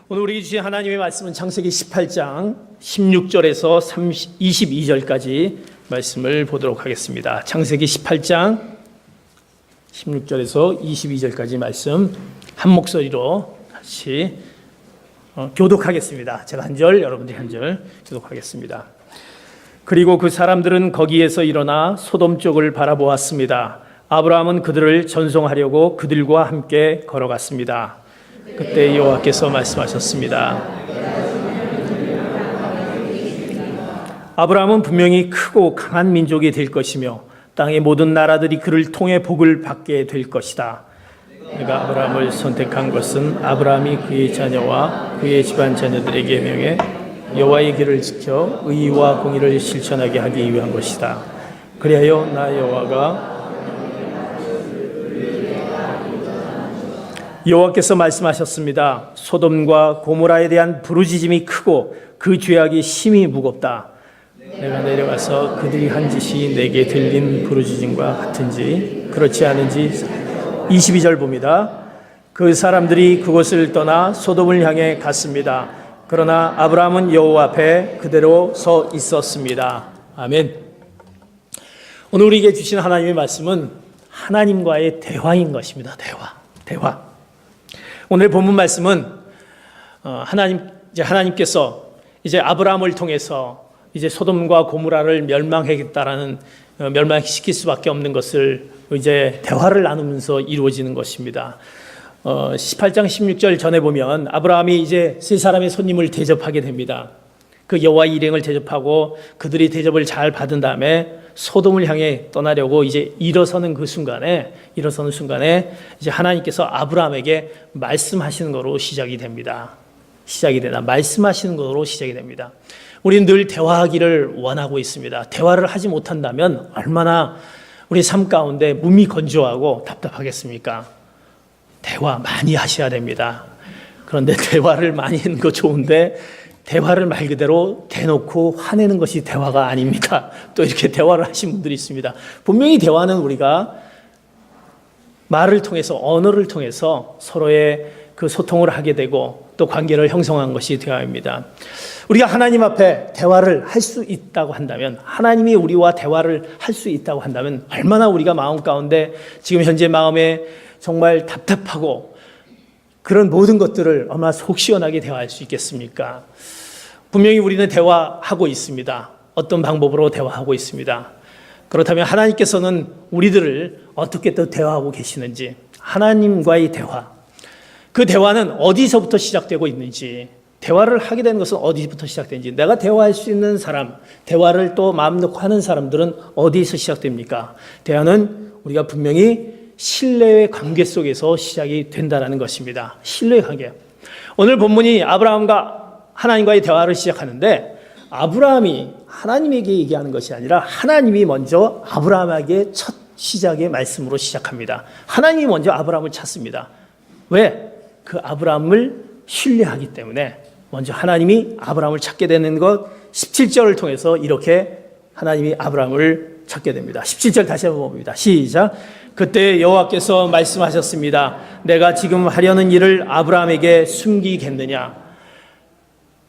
오늘 우리에게 주신 하나님의 말씀은 창세기 18장 16절에서 22절까지 말씀을 보도록 하겠습니다. 창세기 18장 16절에서 22절까지 말씀 한 목소리로 같이 교독하겠습니다. 제가 한 절, 여러분들이 한 절 교독하겠습니다. 그리고 그 사람들은 거기에서 일어나 소돔 쪽을 바라보았습니다. 아브라함은 그들을 전송하려고 그들과 함께 걸어갔습니다. 그때 여호와께서 말씀하셨습니다. 아브라함은 분명히 크고 강한 민족이 될 것이며 땅의 모든 나라들이 그를 통해 복을 받게 될 것이다. 내가 아브라함을 선택한 것은 아브라함이 그의 자녀와 그의 집안 자녀들에게 명해 여호와의 길을 지켜 의와 공의를 실천하게 하기 위한 것이다. 그리하여 나 여호와께서 말씀하셨습니다. 소돔과 고모라에 대한 부르짖음이 크고 그 죄악이 심히 무겁다. 내가 내려가서 그들이 한 짓이 내게 들린 부르짖음과 같은지 그렇지 않은지 22절 봅니다. 그 사람들이 그곳을 떠나 소돔을 향해 갔습니다. 그러나 아브라함은 여호와 앞에 그대로 서 있었습니다. 아멘. 오늘 우리에게 주신 하나님의 말씀은 하나님과의 대화인 것입니다. 대화. 오늘 본문 말씀은 하나님께서 이제 아브라함을 통해서 이제 소돔과 고모라를 멸망시킬 수밖에 없는 것을 이제 대화를 나누면서 이루어지는 것입니다. 18장 16절 전에 보면 아브라함이 이제 세 사람의 손님을 대접하게 됩니다. 그 여호와의 일행을 대접하고 그들이 대접을 잘 받은 다음에 소돔을 향해 떠나려고 이제 일어서는 순간에 이제 하나님께서 아브라함에게 말씀하시는 거로 시작이 됩니다. 말씀하시는 거로 시작이 됩니다. 우리는 늘 대화하기를 원하고 있습니다. 대화를 하지 못한다면 얼마나 우리 삶 가운데 몸이 건조하고 답답하겠습니까? 대화 많이 하셔야 됩니다. 그런데 대화를 많이 하는 거 좋은데 대화를 말 그대로 대놓고 화내는 것이 대화가 아닙니다. 또 이렇게 대화를 하신 분들이 있습니다. 분명히 대화는 우리가 말을 통해서, 언어를 통해서 서로의 그 소통을 하게 되고 또 관계를 형성한 것이 대화입니다. 우리가 하나님 앞에 대화를 할 수 있다고 한다면, 하나님이 우리와 대화를 할 수 있다고 한다면 얼마나 우리가 마음 가운데 지금 현재 마음에 정말 답답하고 그런 모든 것들을 얼마나 속 시원하게 대화할 수 있겠습니까? 분명히 우리는 대화하고 있습니다. 어떤 방법으로 대화하고 있습니다. 그렇다면 하나님께서는 우리들을 어떻게 또 대화하고 계시는지, 하나님과의 대화, 그 대화는 어디서부터 시작되고 있는지, 대화를 하게 되는 것은 어디부터 시작되는지, 내가 대화할 수 있는 사람, 대화를 또 마음 놓고 하는 사람들은 어디에서 시작됩니까? 대화는 우리가 분명히 신뢰의 관계 속에서 시작이 된다는 것입니다. 신뢰의 관계. 오늘 본문이 아브라함과 하나님과의 대화를 시작하는데, 아브라함이 하나님에게 얘기하는 것이 아니라 하나님이 먼저 아브라함에게 첫 시작의 말씀으로 시작합니다. 하나님이 먼저 아브라함을 찾습니다. 왜? 그 아브라함을 신뢰하기 때문에 먼저 하나님이 아브라함을 찾게 되는 것, 17절을 통해서 이렇게 하나님이 아브라함을 찾게 됩니다. 17절 다시 한번 봅니다. 시작. 그때 여호와께서 말씀하셨습니다. 내가 지금 하려는 일을 아브라함에게 숨기겠느냐?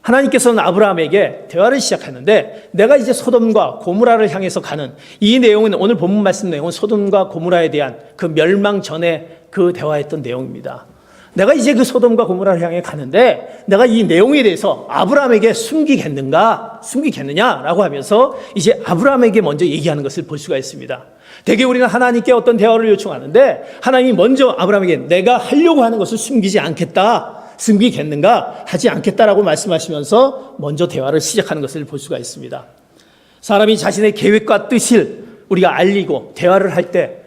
하나님께서는 아브라함에게 대화를 시작하는데, 내가 이제 소돔과 고모라를 향해서 가는 이 내용은, 오늘 본문 말씀 내용은 소돔과 고모라에 대한 그 멸망 전에 그 대화했던 내용입니다. 내가 이제 그 소돔과 고모라를 향해 가는데 내가 이 내용에 대해서 아브라함에게 숨기겠느냐라고 하면서 이제 아브라함에게 먼저 얘기하는 것을 볼 수가 있습니다. 대개 우리는 하나님께 어떤 대화를 요청하는데 하나님이 먼저 아브라함에게 내가 하려고 하는 것을 숨기겠는가 하지 않겠다라고 말씀하시면서 먼저 대화를 시작하는 것을 볼 수가 있습니다. 사람이 자신의 계획과 뜻을 우리가 알리고 대화를 할 때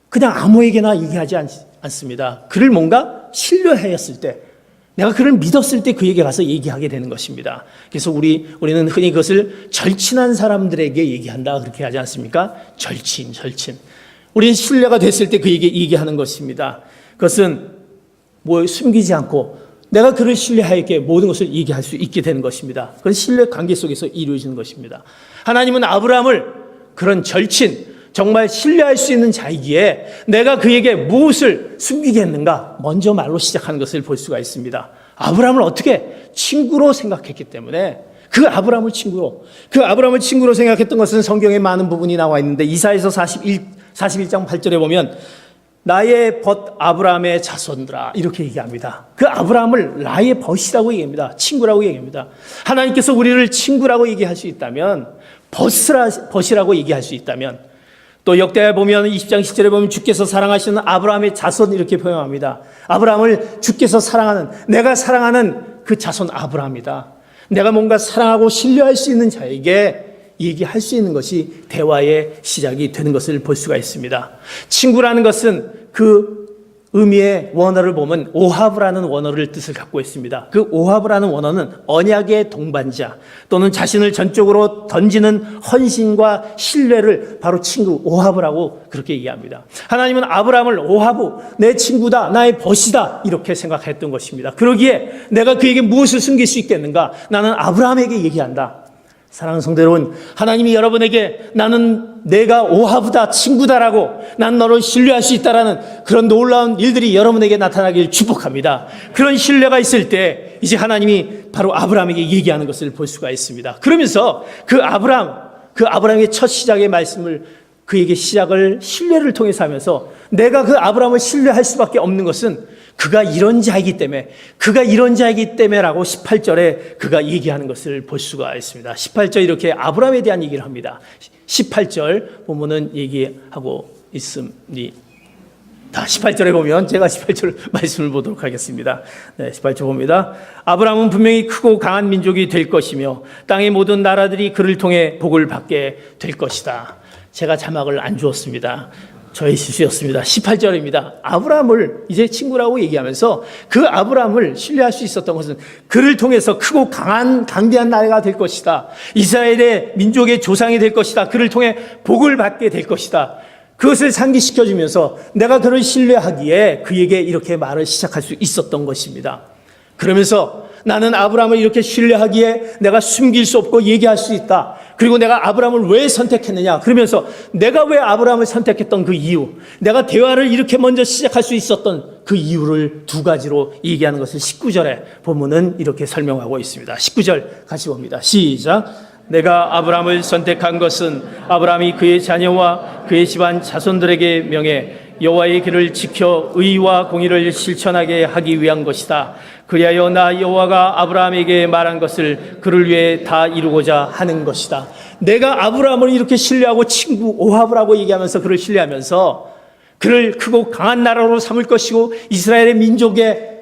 그냥 아무에게나 얘기하지 않습니다. 그를 뭔가 신뢰하였을 때, 내가 그를 믿었을 때 그에게 가서 얘기하게 되는 것입니다. 그래서 우리는 흔히 그것을 절친한 사람들에게 얘기한다 그렇게 하지 않습니까? 절친. 우리는 신뢰가 됐을 때 그에게 얘기하는 것입니다. 그것은 숨기지 않고 내가 그를 신뢰하였기에 모든 것을 얘기할 수 있게 되는 것입니다. 그건 신뢰 관계 속에서 이루어지는 것입니다. 하나님은 아브라함을 그런 절친, 정말 신뢰할 수 있는 자이기에 내가 그에게 무엇을 숨기겠는가 먼저 말로 시작하는 것을 볼 수가 있습니다. 아브라함을 어떻게 친구로 생각했기 때문에 그 아브라함을 친구로 생각했던 것은 성경에 많은 부분이 나와 있는데 이사야서 41장 8절에 보면 나의 벗 아브라함의 자손들아 이렇게 얘기합니다. 그 아브라함을 나의 벗이라고 얘기합니다. 친구라고 얘기합니다. 하나님께서 우리를 친구라고 얘기할 수 있다면 벗이라고 얘기할 수 있다면 또 역대하에 보면 20장 10절에 보면 주께서 사랑하시는 아브라함의 자손 이렇게 표현합니다. 아브라함을 주께서 사랑하는 내가 사랑하는 그 자손 아브라함이다. 내가 뭔가 사랑하고 신뢰할 수 있는 자에게 얘기할 수 있는 것이 대화의 시작이 되는 것을 볼 수가 있습니다. 친구라는 것은 그 의미의 원어를 보면 오하브라는 원어를 뜻을 갖고 있습니다. 그 오하브라는 원어는 언약의 동반자 또는 자신을 전적으로 던지는 헌신과 신뢰를 바로 친구 오하브라고 그렇게 얘기합니다. 하나님은 아브라함을 오하브 내 친구다 나의 벗이다 이렇게 생각했던 것입니다. 그러기에 내가 그에게 무엇을 숨길 수 있겠는가? 나는 아브라함에게 얘기한다. 사랑하는 성도 여러분, 하나님이 여러분에게 나는 내가 오하브다 친구다라고 난 너를 신뢰할 수 있다라는 그런 놀라운 일들이 여러분에게 나타나길 축복합니다. 그런 신뢰가 있을 때 이제 하나님이 바로 아브라함에게 얘기하는 것을 볼 수가 있습니다. 그러면서 그 아브라함의 첫 시작의 말씀을 그에게 시작을 신뢰를 통해서 하면서 내가 그 아브라함을 신뢰할 수밖에 없는 것은 그가 이런 자이기 때문에라고 18절에 그가 얘기하는 것을 볼 수가 있습니다. 18절 이렇게 아브라함에 대한 얘기를 합니다. 18절 보면은 얘기하고 있습니다. 18절에 보면 제가 18절 말씀을 보도록 하겠습니다. 18절 봅니다. 아브라함은 분명히 크고 강한 민족이 될 것이며 땅의 모든 나라들이 그를 통해 복을 받게 될 것이다. 제가 자막을 안 주었습니다. 저의 실수였습니다. 18절입니다. 아브라함을 이제 친구라고 얘기하면서 그 아브라함을 신뢰할 수 있었던 것은 그를 통해서 크고 강대한 나라가 될 것이다. 이스라엘의 민족의 조상이 될 것이다. 그를 통해 복을 받게 될 것이다. 그것을 상기시켜주면서 내가 그를 신뢰하기에 그에게 이렇게 말을 시작할 수 있었던 것입니다. 그러면서 나는 아브라함을 이렇게 신뢰하기에 내가 숨길 수 없고 얘기할 수 있다. 그리고 내가 아브라함을 왜 선택했느냐. 그러면서 내가 왜 아브라함을 선택했던 그 이유, 내가 대화를 이렇게 먼저 시작할 수 있었던 그 이유를 두 가지로 얘기하는 것을 19절에 보면은 이렇게 설명하고 있습니다. 19절 같이 봅니다. 시작. 내가 아브라함을 선택한 것은 아브라함이 그의 자녀와 그의 집안 자손들에게 명해 여호와의 길을 지켜 의와 공의를 실천하게 하기 위한 것이다. 그리하여 나 여호와가 아브라함에게 말한 것을 그를 위해 다 이루고자 하는 것이다. 내가 아브라함을 이렇게 신뢰하고 친구 오하브라고 얘기하면서 그를 신뢰하면서 그를 크고 강한 나라로 삼을 것이고 이스라엘의 민족의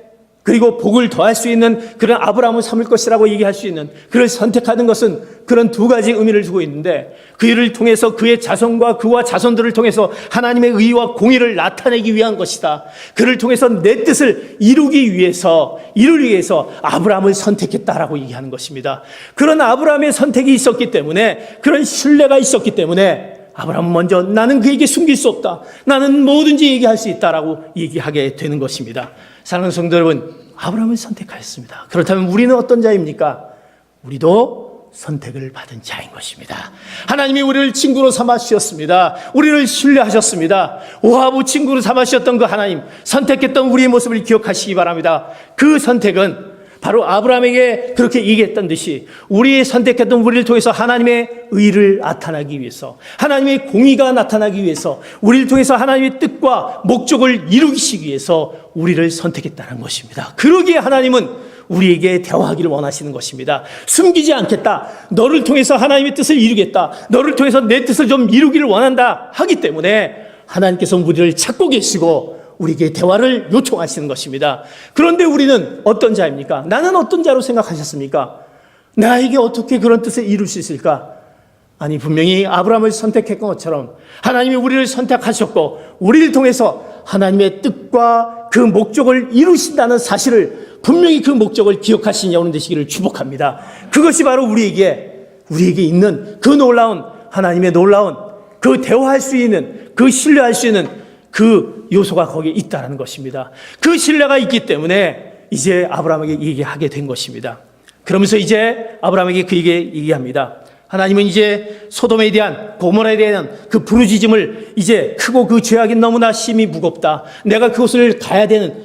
그리고 복을 더할 수 있는 그런 아브라함을 삼을 것이라고 얘기할 수 있는 그를 선택하는 것은 그런 두 가지 의미를 두고 있는데 그 일을 통해서 그의 자손과 그와 자손들을 통해서 하나님의 의와 공의를 나타내기 위한 것이다. 그를 통해서 내 뜻을 이루기 위해서 아브라함을 선택했다라고 얘기하는 것입니다. 그런 아브라함의 선택이 있었기 때문에 그런 신뢰가 있었기 때문에 아브라함은 먼저 나는 그에게 숨길 수 없다. 나는 뭐든지 얘기할 수 있다라고 얘기하게 되는 것입니다. 사랑하는 성도 여러분, 아브라함을 선택하였습니다. 그렇다면 우리는 어떤 자입니까? 우리도 선택을 받은 자인 것입니다. 하나님이 우리를 친구로 삼아 주셨습니다. 우리를 신뢰하셨습니다. 오하브 친구로 삼아 주셨던 그 하나님, 선택했던 우리의 모습을 기억하시기 바랍니다. 그 선택은 바로 아브라함에게 그렇게 얘기했던 듯이 우리의 선택했던 우리를 통해서 하나님의 의를 나타나기 위해서 하나님의 공의가 나타나기 위해서 우리를 통해서 하나님의 뜻과 목적을 이루시기 위해서 우리를 선택했다는 것입니다. 그러기에 하나님은 우리에게 대화하기를 원하시는 것입니다. 숨기지 않겠다. 너를 통해서 하나님의 뜻을 이루겠다. 너를 통해서 내 뜻을 좀 이루기를 원한다 하기 때문에 하나님께서 우리를 찾고 계시고 우리에게 대화를 요청하시는 것입니다. 그런데 우리는 어떤 자입니까? 나는 어떤 자로 생각하셨습니까? 나에게 어떻게 그런 뜻을 이룰 수 있을까? 아니, 분명히 아브라함을 선택했던 것처럼 하나님이 우리를 선택하셨고 우리를 통해서 하나님의 뜻과 그 목적을 이루신다는 사실을 분명히 그 목적을 기억하신 여러분 되시기를 축복합니다. 그것이 바로 우리에게 있는 그 놀라운 하나님의 놀라운 그 대화할 수 있는 그 신뢰할 수 있는 그 요소가 거기에 있다는 것입니다. 그 신뢰가 있기 때문에 이제 아브라함에게 얘기하게 된 것입니다. 그러면서 이제 아브라함에게 그에게 얘기합니다. 하나님은 이제 소돔에 대한 고모라에 대한 그 부르짖음을 이제 크고 그 죄악이 너무나 심히 무겁다. 내가 그곳을 가야 되는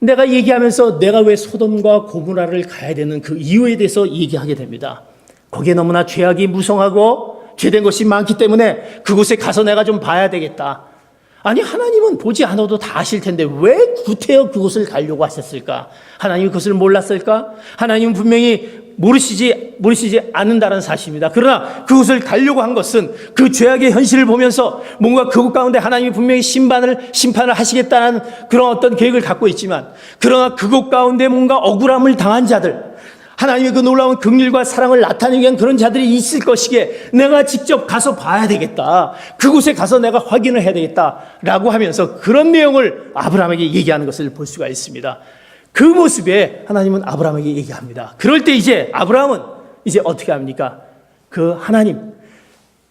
내가 얘기하면서 내가 왜 소돔과 고모라를 가야 되는 그 이유에 대해서 얘기하게 됩니다. 거기에 너무나 죄악이 무성하고 죄된 것이 많기 때문에 그곳에 가서 내가 좀 봐야 되겠다. 아니, 하나님은 보지 않아도 다 아실 텐데 왜 구태여 그곳을 가려고 하셨을까? 하나님이 그것을 몰랐을까? 하나님은 분명히 모르시지 않는다는 사실입니다. 그러나 그곳을 가려고 한 것은 그 죄악의 현실을 보면서 뭔가 그곳 가운데 하나님이 분명히 심판을 하시겠다는 그런 어떤 계획을 갖고 있지만, 그러나 그곳 가운데 뭔가 억울함을 당한 자들, 하나님의 그 놀라운 긍휼과 사랑을 나타내기 위한 그런 자들이 있을 것이기에 내가 직접 가서 봐야 되겠다. 그곳에 가서 내가 확인을 해야 되겠다라고 하면서 그런 내용을 아브라함에게 얘기하는 것을 볼 수가 있습니다. 그 모습에 하나님은 아브라함에게 얘기합니다. 그럴 때 이제 아브라함은 이제 어떻게 합니까? 그 하나님,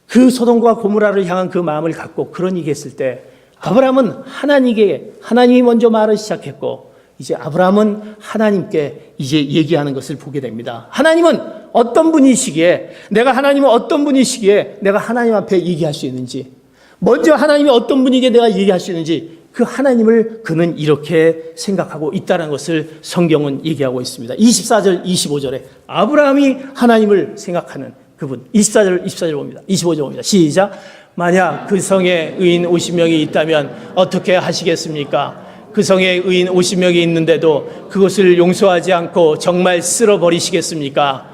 그 소돔과 고모라를 향한 그 마음을 갖고 그런 얘기했을 때 아브라함은 하나님이 먼저 말을 시작했고, 이제 아브라함은 하나님께 이제 얘기하는 것을 보게 됩니다. 하나님은 어떤 분이시기에, 내가 하나님 앞에 얘기할 수 있는지, 먼저 하나님이 어떤 분이기에 내가 얘기할 수 있는지, 그 하나님을 그는 이렇게 생각하고 있다는 것을 성경은 얘기하고 있습니다. 24절, 25절에 아브라함이 하나님을 생각하는 그분. 24절 봅니다. 25절 봅니다. 시작. 만약 그 성에 의인 50명이 있다면 어떻게 하시겠습니까? 그 성에 의인 50명이 있는데도 그것을 용서하지 않고 정말 쓸어버리시겠습니까?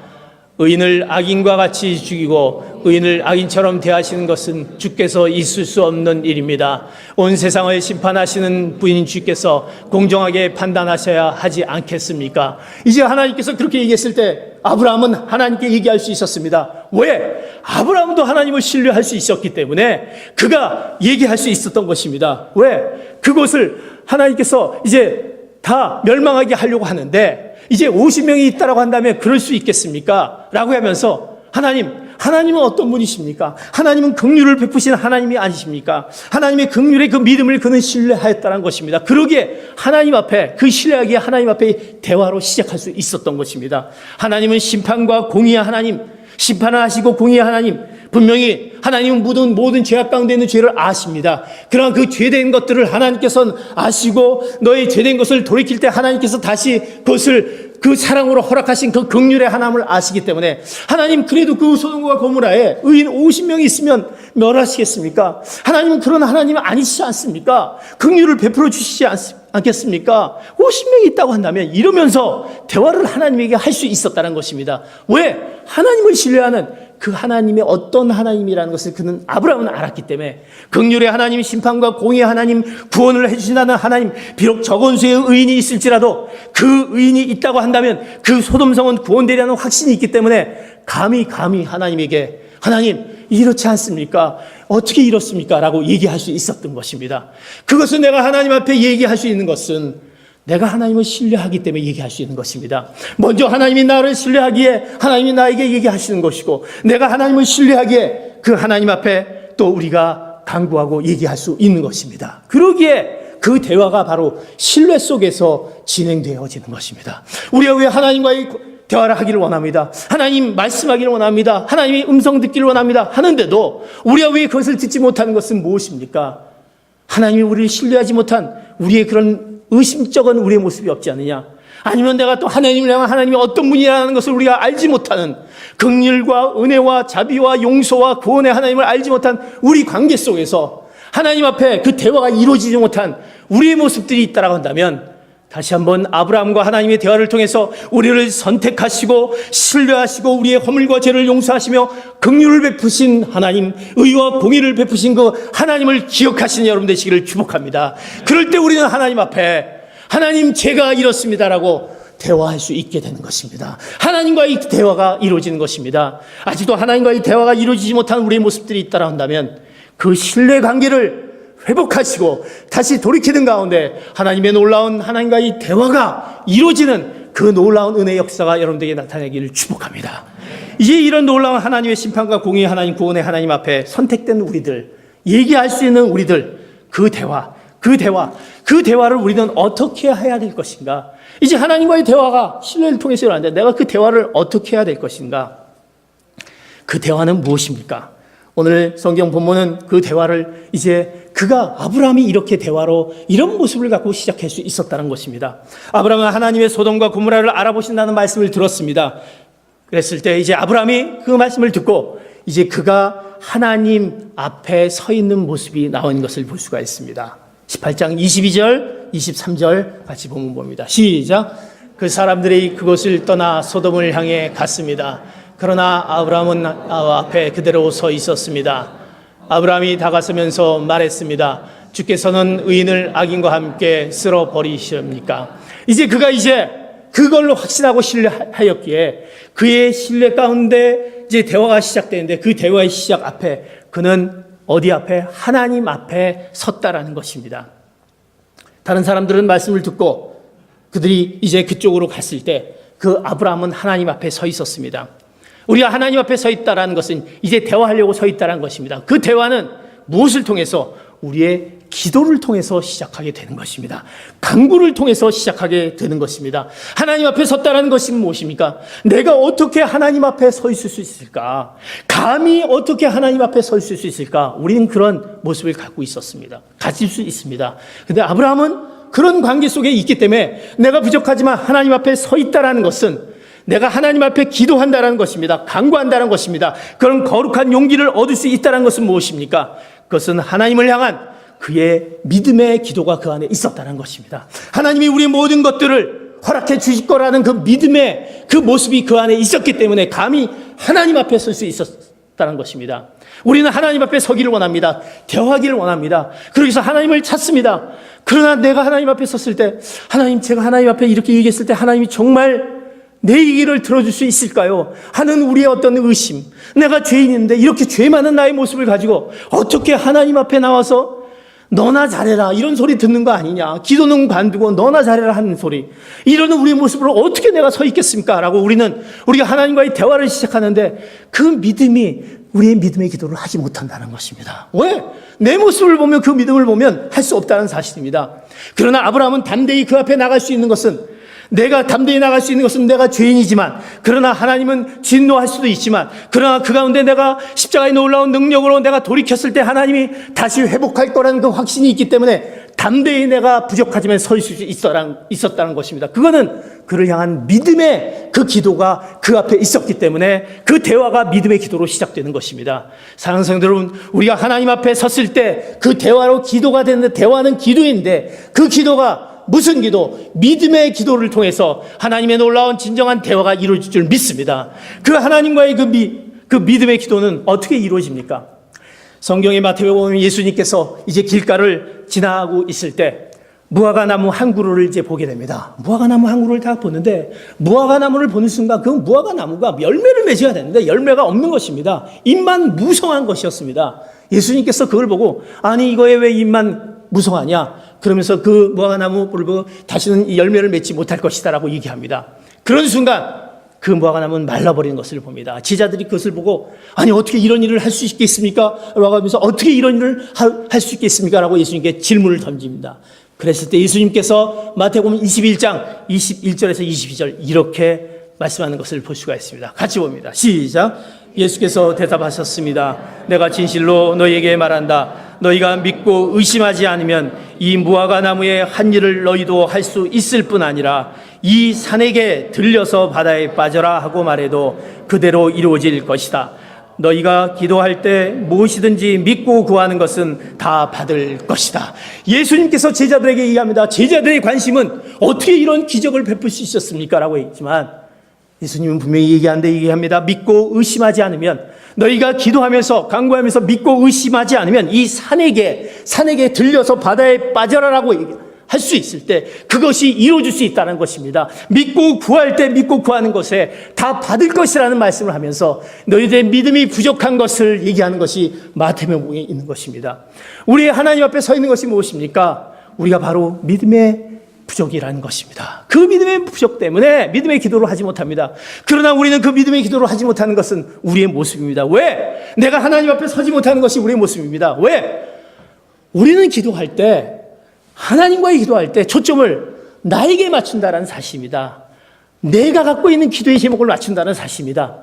의인을 악인과 같이 죽이고 의인을 악인처럼 대하시는 것은 주께서 있을 수 없는 일입니다. 온 세상을 심판하시는 분인 주께서 공정하게 판단하셔야 하지 않겠습니까? 이제 하나님께서 그렇게 얘기했을 때 아브라함은 하나님께 얘기할 수 있었습니다. 왜? 아브라함도 하나님을 신뢰할 수 있었기 때문에 그가 얘기할 수 있었던 것입니다. 왜? 그곳을 하나님께서 이제 다 멸망하게 하려고 하는데 이제 50명이 있다라고 한다면 그럴 수 있겠습니까? 라고 하면서 하나님은 어떤 분이십니까? 하나님은 긍휼을 베푸시는 하나님이 아니십니까? 하나님의 긍휼의 그 믿음을 그는 신뢰하였다는 것입니다. 그러기에 하나님 앞에, 그 신뢰하기에 하나님 앞에 대화로 시작할 수 있었던 것입니다. 하나님은 심판과 공의의 하나님, 심판을 하시고 공의의 하나님, 분명히 하나님은 모든 죄악 가운데 있는 죄를 아십니다. 그러나 그 죄된 것들을 하나님께서는 아시고 너의 죄된 것을 돌이킬 때 하나님께서 다시 그것을 그 사랑으로 허락하신 그 긍휼의 하나님을 아시기 때문에 하나님, 그래도 그 소돔과 고모라에 의인 50명이 있으면 멸하시겠습니까? 하나님은 그런 하나님은 아니시지 않습니까? 긍휼을 베풀어 주시지 않겠습니까? 50명이 있다고 한다면 이러면서 대화를 하나님에게 할 수 있었다는 것입니다. 왜? 하나님을 신뢰하는 그 하나님의 어떤 하나님이라는 것을 그는 아브라함은 알았기 때문에, 긍휼의 하나님, 심판과 공의의 하나님, 구원을 해주신다는 하나님, 비록 적은 수의 의인이 있을지라도 그 의인이 있다고 한다면 그 소돔성은 구원되리라는 확신이 있기 때문에 감히 하나님에게, 하나님 이렇지 않습니까? 어떻게 이렇습니까? 라고 얘기할 수 있었던 것입니다. 그것은 내가 하나님 앞에 얘기할 수 있는 것은 내가 하나님을 신뢰하기 때문에 얘기할 수 있는 것입니다. 먼저 하나님이 나를 신뢰하기에 하나님이 나에게 얘기하시는 것이고, 내가 하나님을 신뢰하기에 그 하나님 앞에 또 우리가 간구하고 얘기할 수 있는 것입니다. 그러기에 그 대화가 바로 신뢰 속에서 진행되어지는 것입니다. 우리가 왜 하나님과의 대화를 하기를 원합니다. 하나님 말씀하기를 원합니다. 하나님의 음성 듣기를 원합니다. 하는데도 우리가 왜 그것을 듣지 못하는 것은 무엇입니까? 하나님이 우리를 신뢰하지 못한 우리의 그런 의심쩍은 우리의 모습이 없지 않느냐? 아니면 내가 또 하나님을 향한 하나님이 어떤 분이라는 것을 우리가 알지 못하는, 긍휼과 은혜와 자비와 용서와 구원의 하나님을 알지 못한 우리 관계 속에서 하나님 앞에 그 대화가 이루어지지 못한 우리의 모습들이 있다라고 한다면, 다시 한번 아브라함과 하나님의 대화를 통해서 우리를 선택하시고 신뢰하시고 우리의 허물과 죄를 용서하시며 긍휼을 베푸신 하나님, 의와 공의를 베푸신 그 하나님을 기억하시는 여러분 되시기를 축복합니다. 그럴 때 우리는 하나님 앞에, 하나님 제가 이렇습니다라고 대화할 수 있게 되는 것입니다. 하나님과의 대화가 이루어지는 것입니다. 아직도 하나님과의 대화가 이루어지지 못한 우리의 모습들이 있다라 한다면 그 신뢰관계를 회복하시고 다시 돌이키는 가운데 하나님의 놀라운 하나님과의 대화가 이루어지는 그 놀라운 은혜의 역사가 여러분들에게 나타나기를 축복합니다. 이제 이런 놀라운 하나님의 심판과 공의의 하나님, 구원의 하나님 앞에 선택된 우리들, 얘기할 수 있는 우리들, 그 대화를 우리는 어떻게 해야 될 것인가? 이제 하나님과의 대화가 신뢰를 통해서 일어나는데 내가 그 대화를 어떻게 해야 될 것인가? 그 대화는 무엇입니까? 오늘 성경 본문은 그 대화를 이제 아브라함이 이렇게 대화로 이런 모습을 갖고 시작할 수 있었다는 것입니다. 아브라함은 하나님의 소돔과 고모라를 알아보신다는 말씀을 들었습니다. 그랬을 때 이제 아브라함이 그 말씀을 듣고 이제 그가 하나님 앞에 서 있는 모습이 나온 것을 볼 수가 있습니다. 18장 22절, 23절 같이 보면 봅니다. 시작. 그 사람들이 그곳을 떠나 소돔을 향해 갔습니다. 그러나 아브라함은 앞에 그대로 서 있었습니다. 아브라함이 다가서면서 말했습니다. 주께서는 의인을 악인과 함께 쓸어버리십니까? 이제 그가 그걸로 확신하고 신뢰하였기에 그의 신뢰 가운데 이제 대화가 시작되는데 그 대화의 시작 앞에 그는 어디 앞에? 하나님 앞에 섰다라는 것입니다. 다른 사람들은 말씀을 듣고 그들이 이제 그쪽으로 갔을 때 그 아브라함은 하나님 앞에 서 있었습니다. 우리가 하나님 앞에 서 있다라는 것은 이제 대화하려고 서 있다는 것입니다. 그 대화는 무엇을 통해서? 우리의 기도를 통해서 시작하게 되는 것입니다. 간구를 통해서 시작하게 되는 것입니다. 하나님 앞에 섰다라는 것이 무엇입니까? 내가 어떻게 하나님 앞에 서 있을 수 있을까? 감히 어떻게 하나님 앞에 서 있을 수 있을까? 우리는 그런 모습을 갖고 있었습니다. 가질 수 있습니다. 근데 아브라함은 그런 관계 속에 있기 때문에 내가 부족하지만 하나님 앞에 서 있다라는 것은 내가 하나님 앞에 기도한다는 것입니다. 간구한다는 것입니다. 그런 거룩한 용기를 얻을 수 있다는 것은 무엇입니까? 그것은 하나님을 향한 그의 믿음의 기도가 그 안에 있었다는 것입니다. 하나님이 우리의 모든 것들을 허락해 주실 거라는 그 믿음의 그 모습이 그 안에 있었기 때문에 감히 하나님 앞에 설 수 있었다는 것입니다. 우리는 하나님 앞에 서기를 원합니다. 대화하기를 원합니다. 그러기서 하나님을 찾습니다. 그러나 내가 하나님 앞에 섰을 때 하나님, 제가 하나님 앞에 이렇게 얘기했을 때 하나님이 정말 내 얘기를 들어줄 수 있을까요? 하는 우리의 어떤 의심, 내가 죄인인데 이렇게 죄 많은 나의 모습을 가지고 어떻게 하나님 앞에 나와서 너나 잘해라 이런 소리 듣는 거 아니냐, 기도는 관두고 너나 잘해라 하는 소리, 이러는 우리의 모습으로 어떻게 내가 서 있겠습니까? 라고 우리가 하나님과의 대화를 시작하는데 그 믿음이 우리의 믿음의 기도를 하지 못한다는 것입니다. 왜? 내 모습을 보면, 그 믿음을 보면 할 수 없다는 사실입니다. 그러나 아브라함은 담대히 그 앞에 나갈 수 있는 것은, 내가 담대히 나갈 수 있는 것은 내가 죄인이지만, 그러나 하나님은 진노할 수도 있지만, 그러나 그 가운데 내가 십자가에 놀라운 능력으로 내가 돌이켰을 때 하나님이 다시 회복할 거라는 그 확신이 있기 때문에 담대히 내가 부족하지만 서 있을 수 있었다는 것입니다. 그거는 그를 향한 믿음의 그 기도가 그 앞에 있었기 때문에 그 대화가 믿음의 기도로 시작되는 것입니다. 사랑하는 성도 여러분, 우리가 하나님 앞에 섰을 때 그 대화로 기도가 되는데, 대화는 기도인데 그 기도가 무슨 기도? 믿음의 기도를 통해서 하나님의 놀라운 진정한 대화가 이루어질 줄 믿습니다. 그 하나님과의 그 믿음의 기도는 어떻게 이루어집니까? 성경의 마태복음에 보면 예수님께서 이제 길가를 지나고 있을 때 무화과나무 한 그루를 이제 보게 됩니다. 무화과나무 한 그루를 다 보는데, 무화과나무를 보는 순간 그 무화과나무가 열매를 맺어야 되는데 열매가 없는 것입니다. 잎만 무성한 것이었습니다. 예수님께서 그걸 보고, 아니 이거에 왜 잎만 무성하냐? 그러면서 그 무화과나무를 보고 다시는 이 열매를 맺지 못할 것이다 라고 얘기합니다. 그런 순간 그 무화과나무는 말라버리는 것을 봅니다. 제자들이 그것을 보고, 아니 어떻게 이런 일을 할 수 있겠습니까? 라고 하면서 어떻게 이런 일을 할 수 있겠습니까? 라고 예수님께 질문을 던집니다. 그랬을 때 예수님께서 마태복음 21장 21절에서 22절 이렇게 말씀하는 것을 볼 수가 있습니다. 같이 봅니다. 시작. 예수께서 대답하셨습니다. 내가 진실로 너희에게 말한다. 너희가 믿고 의심하지 않으면 이 무화과나무의 한 일을 너희도 할 수 있을 뿐 아니라 이 산에게 들려서 바다에 빠져라 하고 말해도 그대로 이루어질 것이다. 너희가 기도할 때 무엇이든지 믿고 구하는 것은 다 받을 것이다. 예수님께서 제자들에게 얘기합니다. 제자들의 관심은 어떻게 이런 기적을 베풀 수 있었습니까? 라고 했지만 예수님은 분명히 얘기합니다. 믿고 의심하지 않으면, 너희가 기도하면서 간구하면서 믿고 의심하지 않으면 이 산에게 들려서 바다에 빠져라라고 할 수 있을 때 그것이 이루어질 수 있다는 것입니다. 믿고 구할 때 믿고 구하는 것에 다 받을 것이라는 말씀을 하면서 너희들의 믿음이 부족한 것을 얘기하는 것이 마태복음에 있는 것입니다. 우리 하나님 앞에 서 있는 것이 무엇입니까? 우리가 바로 믿음의 부족이라는 것입니다. 그 믿음의 부족 때문에 믿음의 기도를 하지 못합니다. 그러나 우리는 그 믿음의 기도를 하지 못하는 것은 우리의 모습입니다. 왜? 내가 하나님 앞에 서지 못하는 것이 우리의 모습입니다. 왜? 우리는 기도할 때, 하나님과의 기도할 때 초점을 나에게 맞춘다는 사실입니다. 내가 갖고 있는 기도의 제목을 맞춘다는 사실입니다.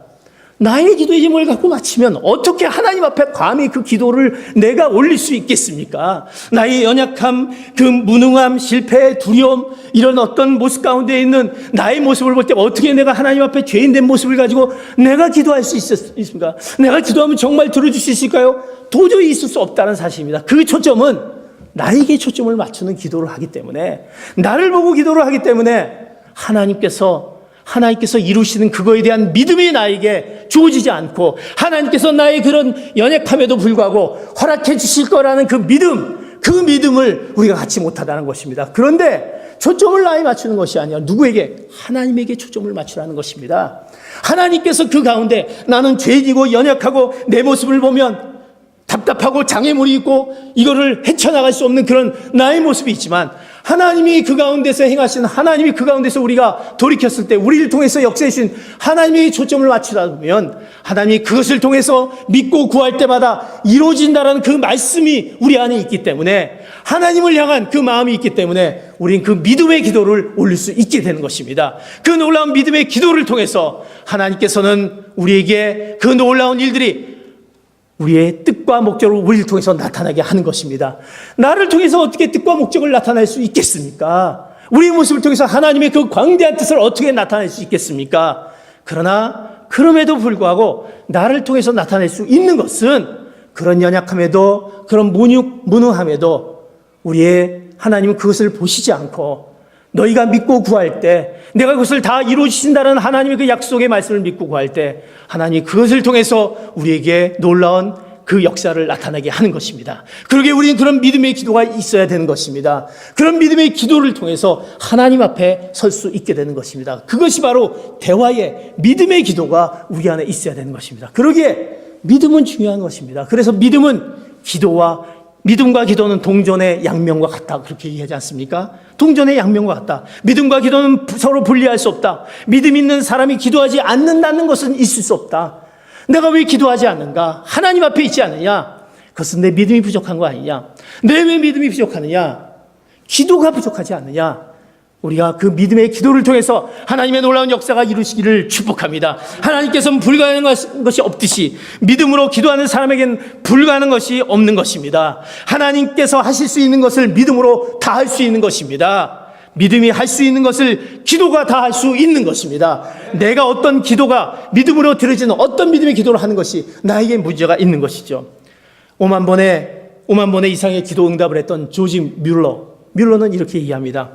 나의 기도의 제목을 갖고 마치면 어떻게 하나님 앞에 감히 그 기도를 내가 올릴 수 있겠습니까? 나의 연약함, 그 무능함, 실패, 두려움, 이런 어떤 모습 가운데 있는 나의 모습을 볼 때 어떻게 내가 하나님 앞에 죄인된 모습을 가지고 내가 기도할 수 있습니까? 내가 기도하면 정말 들어줄 수 있을까요? 도저히 있을 수 없다는 사실입니다. 그 초점은 나에게 초점을 맞추는 기도를 하기 때문에, 나를 보고 기도를 하기 때문에 하나님께서 이루시는 그거에 대한 믿음이 나에게 주어지지 않고, 하나님께서 나의 그런 연약함에도 불구하고 허락해 주실 거라는 그 믿음을 우리가 갖지 못하다는 것입니다. 그런데 초점을 나에 맞추는 것이 아니라 누구에게? 하나님에게 초점을 맞추라는 것입니다. 하나님께서 그 가운데 나는 죄지고 연약하고 내 모습을 보면 답답하고 장애물이 있고 이거를 헤쳐나갈 수 없는 그런 나의 모습이 있지만, 하나님이 그 가운데서 행하신, 하나님이 그 가운데서 우리가 돌이켰을 때 우리를 통해서 역사해 주신 하나님의 초점을 맞추다 보면 하나님이 그것을 통해서 믿고 구할 때마다 이루어진다라는 그 말씀이 우리 안에 있기 때문에, 하나님을 향한 그 마음이 있기 때문에 우리는 그 믿음의 기도를 올릴 수 있게 되는 것입니다. 그 놀라운 믿음의 기도를 통해서 하나님께서는 우리에게 그 놀라운 일들이 우리의 뜻과 목적을 우리를 통해서 나타나게 하는 것입니다. 나를 통해서 어떻게 뜻과 목적을 나타낼 수 있겠습니까? 우리의 모습을 통해서 하나님의 그 광대한 뜻을 어떻게 나타낼 수 있겠습니까? 그러나 그럼에도 불구하고 나를 통해서 나타낼 수 있는 것은, 그런 연약함에도, 그런 무능함에도 우리의 하나님은 그것을 보시지 않고, 너희가 믿고 구할 때, 내가 그것을 다 이루어주신다는 하나님의 그 약속의 말씀을 믿고 구할 때, 하나님이 그것을 통해서 우리에게 놀라운 그 역사를 나타나게 하는 것입니다. 그러기에 우리는 그런 믿음의 기도가 있어야 되는 것입니다. 그런 믿음의 기도를 통해서 하나님 앞에 설 수 있게 되는 것입니다. 그것이 바로 대화의 믿음의 기도가 우리 안에 있어야 되는 것입니다. 그러기에 믿음은 중요한 것입니다. 그래서 믿음과 기도는 동전의 양면과 같다, 그렇게 얘기하지 않습니까? 동전의 양면과 같다. 믿음과 기도는 서로 분리할 수 없다. 믿음 있는 사람이 기도하지 않는다는 것은 있을 수 없다. 내가 왜 기도하지 않는가? 하나님 앞에 있지 않느냐? 그것은 내 믿음이 부족한 거 아니냐? 내 왜 믿음이 부족하느냐? 기도가 부족하지 않느냐? 우리가 그 믿음의 기도를 통해서 하나님의 놀라운 역사가 이루시기를 축복합니다. 하나님께서는 불가능한 것이 없듯이 믿음으로 기도하는 사람에게는 불가능한 것이 없는 것입니다. 하나님께서 하실 수 있는 것을 믿음으로 다 할 수 있는 것입니다. 믿음이 할 수 있는 것을 기도가 다 할 수 있는 것입니다. 내가 어떤 기도가 믿음으로 들어지는 어떤 믿음의 기도를 하는 것이 나에게 문제가 있는 것이죠. 5만 번의 이상의 기도 응답을 했던 조지 뮬러는 이렇게 얘기합니다.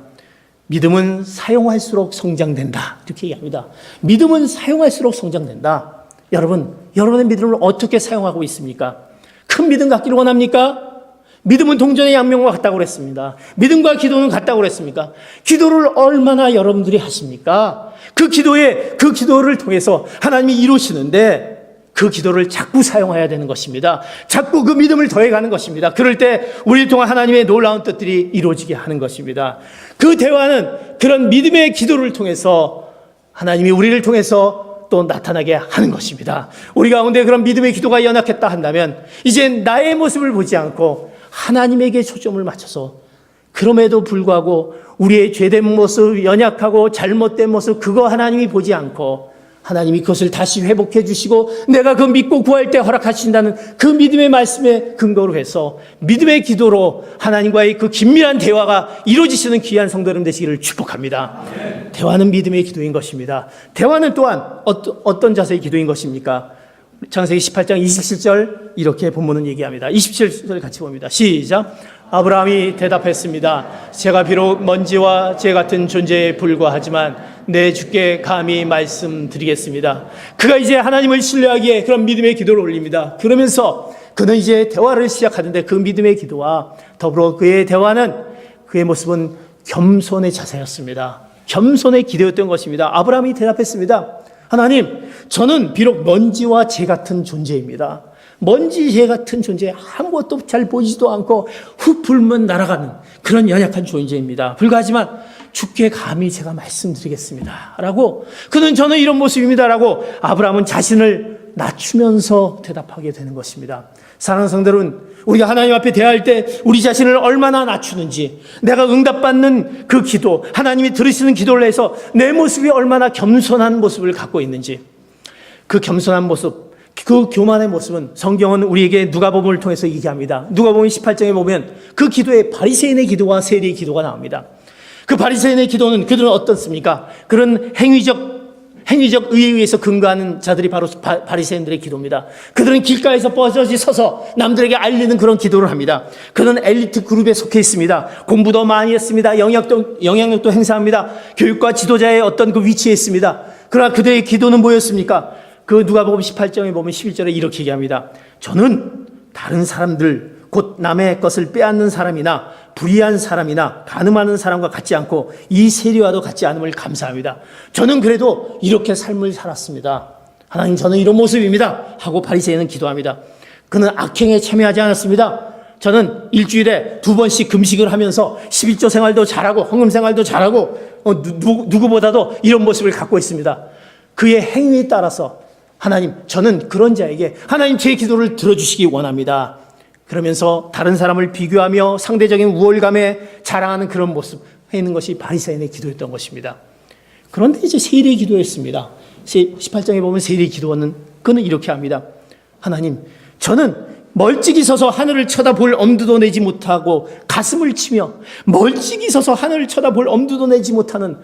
믿음은 사용할수록 성장된다, 이렇게 얘기합니다. 믿음은 사용할수록 성장된다. 여러분, 여러분의 믿음을 어떻게 사용하고 있습니까? 큰 믿음 갖기를 원합니까? 믿음은 동전의 양면과 같다고 그랬습니다. 믿음과 기도는 같다고 그랬습니까? 기도를 얼마나 여러분들이 하십니까? 그 기도를 통해서 하나님이 이루시는데, 그 기도를 자꾸 사용해야 되는 것입니다. 자꾸 그 믿음을 더해가는 것입니다. 그럴 때 우리를 통한 하나님의 놀라운 뜻들이 이루어지게 하는 것입니다. 그 대화는 그런 믿음의 기도를 통해서 하나님이 우리를 통해서 또 나타나게 하는 것입니다. 우리 가운데 그런 믿음의 기도가 연약했다 한다면, 이제 나의 모습을 보지 않고 하나님에게 초점을 맞춰서, 그럼에도 불구하고 우리의 죄된 모습, 연약하고 잘못된 모습, 그거 하나님이 보지 않고 하나님이 그것을 다시 회복해 주시고 내가 그 믿고 구할 때 허락하신다는 그 믿음의 말씀에 근거로 해서 믿음의 기도로 하나님과의 그 긴밀한 대화가 이루어지시는 귀한 성도 여러분 되시기를 축복합니다. 대화는 믿음의 기도인 것입니다. 대화는 또한 어떤 자세의 기도인 것입니까? 창세기 18장 27절 이렇게 본문은 얘기합니다. 27절 같이 봅니다. 시작. 아브라함이 대답했습니다. 제가 비록 먼지와 재 같은 존재에 불과하지만 내 주께 감히 말씀드리겠습니다. 그가 이제 하나님을 신뢰하기에 그런 믿음의 기도를 올립니다. 그러면서 그는 이제 대화를 시작하는데, 그 믿음의 기도와 더불어 그의 모습은 겸손의 자세였습니다. 겸손의 기도였던 것입니다. 아브라함이 대답했습니다. 하나님, 저는 비록 먼지와 재 같은 존재입니다. 먼지 재 같은 존재, 아무것도 잘 보이지도 않고 훅 불면 날아가는 그런 연약한 존재입니다. 불가하지만 주께 감히 제가 말씀드리겠습니다 라고, 저는 이런 모습입니다 라고 아브라함은 자신을 낮추면서 대답하게 되는 것입니다. 사랑하는 성도 여러분, 우리가 하나님 앞에 대할 때 우리 자신을 얼마나 낮추는지, 내가 응답받는 그 기도, 하나님이 들으시는 기도를 해서 내 모습이 얼마나 겸손한 모습을 갖고 있는지, 그 겸손한 모습, 그 교만의 모습은 성경은 우리에게 누가복음을 통해서 얘기합니다. 누가복음 18장에 보면 그 기도에 바리새인의 기도와 세리의 기도가 나옵니다. 그 바리새인의 기도는 그들은 어떻습니까? 그런 행위적 의에 의해서 근거하는 자들이 바로 바리새인들의 기도입니다. 그들은 길가에서 뻗어지 서서 남들에게 알리는 그런 기도를 합니다. 그는 엘리트 그룹에 속해 있습니다. 공부도 많이 했습니다. 영향력도 행사합니다. 교육과 지도자의 어떤 그 위치에 있습니다. 그러나 그들의 기도는 뭐였습니까? 그 누가복음 18장에 보면 11절에 이렇게 얘기합니다. 저는 다른 사람들, 곧 남의 것을 빼앗는 사람이나 불의한 사람이나 간음하는 사람과 같지 않고 이 세리와도 같지 않음을 감사합니다. 저는 그래도 이렇게 삶을 살았습니다. 하나님, 저는 이런 모습입니다 하고 바리새인은 기도합니다. 그는 악행에 참여하지 않았습니다. 저는 일주일에 2번씩 금식을 하면서 11조 생활도 잘하고 헌금 생활도 잘하고 누구보다도 이런 모습을 갖고 있습니다. 그의 행위에 따라서 하나님, 저는 그런 자에게 하나님 제 기도를 들어주시기 원합니다. 그러면서 다른 사람을 비교하며 상대적인 우월감에 자랑하는 그런 모습 있는 것이 바리새인의 기도였던 것입니다. 그런데 이제 세리의 기도였습니다. 18장에 보면 세리의 기도는 그는 이렇게 합니다. 하나님, 저는 멀찍이 서서 하늘을 쳐다볼 엄두도 내지 못하고 가슴을 치며 멀찍이 서서 하늘을 쳐다볼 엄두도 내지 못하는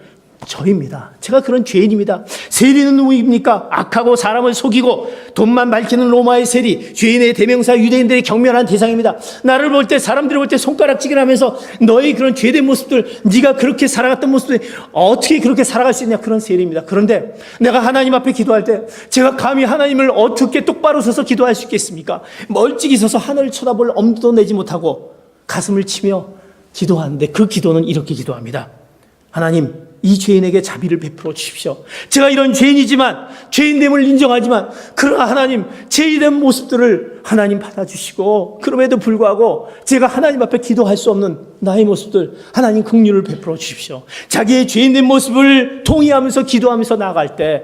저입니다. 제가 그런 죄인입니다. 세리는 누구입니까? 악하고 사람을 속이고 돈만 밝히는 로마의 세리, 죄인의 대명사, 유대인들의 경멸한 대상입니다. 나를 볼 때, 사람들이 볼 때 손가락질을 하면서 너의 그런 죄된 모습들, 네가 그렇게 살아갔던 모습들 어떻게 그렇게 살아갈 수 있냐, 그런 세리입니다. 그런데 내가 하나님 앞에 기도할 때 제가 감히 하나님을 어떻게 똑바로 서서 기도할 수 있겠습니까? 멀찍이 서서 하늘을 쳐다볼 엄두도 내지 못하고 가슴을 치며 기도하는데 그 기도는 이렇게 기도합니다. 하나님, 이 죄인에게 자비를 베풀어 주십시오. 제가 이런 죄인이지만, 죄인됨을 인정하지만, 그러나 하나님, 죄인된 모습들을 하나님 받아주시고, 그럼에도 불구하고 제가 하나님 앞에 기도할 수 없는 나의 모습들, 하나님 긍휼을 베풀어 주십시오. 자기의 죄인된 모습을 통의하면서 기도하면서 나아갈 때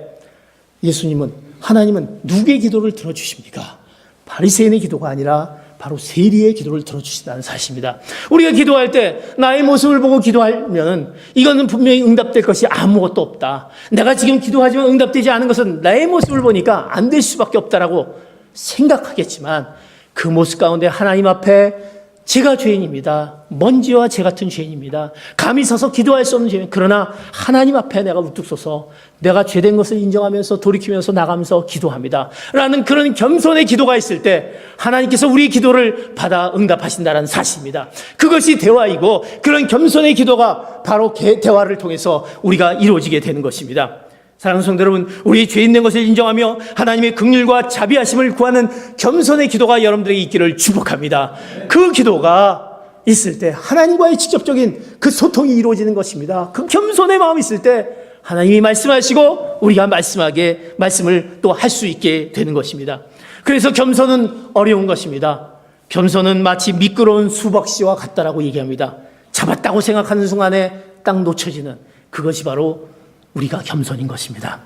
예수님은, 하나님은 누구의 기도를 들어주십니까? 바리새인의 기도가 아니라 바로 세리의 기도를 들어주신다는 사실입니다. 우리가 기도할 때 나의 모습을 보고 기도하면 이거는 분명히 응답될 것이 아무것도 없다. 내가 지금 기도하지만 응답되지 않은 것은 나의 모습을 보니까 안 될 수밖에 없다라고 생각하겠지만 그 모습 가운데 하나님 앞에 제가 죄인입니다. 먼지와 재 같은 죄인입니다. 감히 서서 기도할 수 없는 죄인. 그러나 하나님 앞에 내가 우뚝 서서 내가 죄된 것을 인정하면서 돌이키면서 나가면서 기도합니다. 라는 그런 겸손의 기도가 있을 때 하나님께서 우리의 기도를 받아 응답하신다는 사실입니다. 그것이 대화이고 그런 겸손의 기도가 바로 대화를 통해서 우리가 이루어지게 되는 것입니다. 사랑하는 성도 여러분, 우리 죄인 된 것을 인정하며 하나님의 긍휼과 자비하심을 구하는 겸손의 기도가 여러분들에게 있기를 축복합니다. 그 기도가 있을 때 하나님과의 직접적인 그 소통이 이루어지는 것입니다. 그 겸손의 마음이 있을 때 하나님이 말씀하시고 우리가 말씀을 또 할 수 있게 되는 것입니다. 그래서 겸손은 어려운 것입니다. 겸손은 마치 미끄러운 수박씨와 같다라고 얘기합니다. 잡았다고 생각하는 순간에 딱 놓쳐지는 그것이 바로 우리가 겸손인 것입니다.